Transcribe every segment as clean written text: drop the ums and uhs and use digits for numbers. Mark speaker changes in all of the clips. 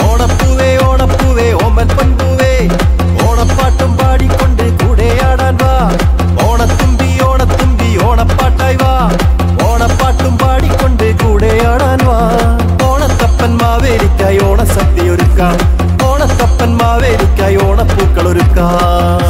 Speaker 1: ഓണപ്പൂവേ ഓണപ്പൂവേ ഓമൻ പൊൻപൂവേ ഓണപ്പാട്ടും പാടിക്കൊണ്ട് കൂടെയാടാൻ വാ. ഓണത്തുമ്പി ഓണത്തുമ്പി ഓണപ്പാട്ടായി വാ. ഓണപ്പാട്ടും പാടിക്കൊണ്ട് കൂടെയാടാൻ വാ. ഓണത്തപ്പൻ മാവേലിക്കായി ഓണസദ്യ ഒരുക്കാം. ഓണത്തപ്പൻ മാവേലിക്കായി ഓണപ്പൂക്കൾ ഒരുക്കാം.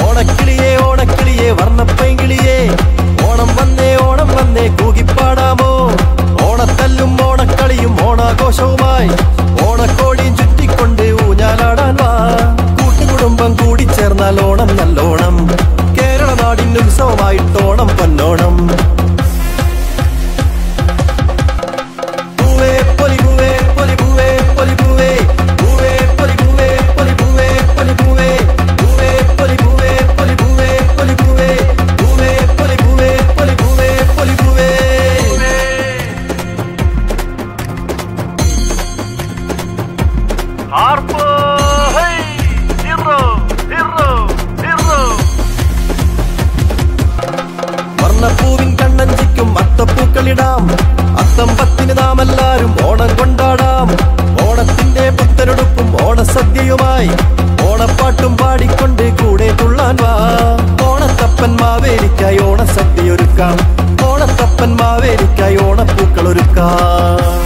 Speaker 1: ഓണക്കിളിയേ ഓണക്കിളിയേ വർണ്ണപ്പൈങ്കിളിയേ ഓണം വന്നേ കൂകിപ്പാടാമോ. ഓണത്തല്ലും ഓണക്കളിയും ഓണാഘോഷവുമായി ഓണക്കോടിയും ചുറ്റിക്കൊണ്ട് ഊഞ്ഞാലാടാൻ വാ. കൂട്ടുകുടുംബം കൂടി ചേർന്നാൽ ഓണം നല്ലോണം. കേരള നാടിന്റെ ഉത്സവമായിട്ടോണം പൊന്നോണം. പൂവേ പൊലിപൂവേ പൊലിപൂവേ പൊലിപൂവേ പൂവേ പൊലിപൂവേ പൊലിപൂവേ പൊലിപൂവേ പൂവേ പൊലിപൂവേ പൊലിപൂവേ പൊലിപൂവേ പൂവേ പൊലിപൂവേ പൊലിപൂവേ പൊലിപൂവേ. വർണ്ണപ്പൂവിൻ കണ്ണഞ്ചിക്കും അത്തപ്പൂക്കളിടാം. അത്തമ്പത്തിന് നാം എല്ലാരും ഓണം കൊണ്ടാടാം. ഓണത്തിന്റെ പുത്തനെടുപ്പും ഓണസദ്യയുമായി ഓണപ്പാട്ടും പാടിക്കൊണ്ട് കൂടെ തുള്ളാൻ വാ. ഓണത്തപ്പൻ മാവേലിക്കായി ഓണസദ്യ ഒരുക്കാം. ഓണത്തപ്പൻ മാവേലിക്കായി ഓണപ്പൂക്കൾ ഒരുക്കാം.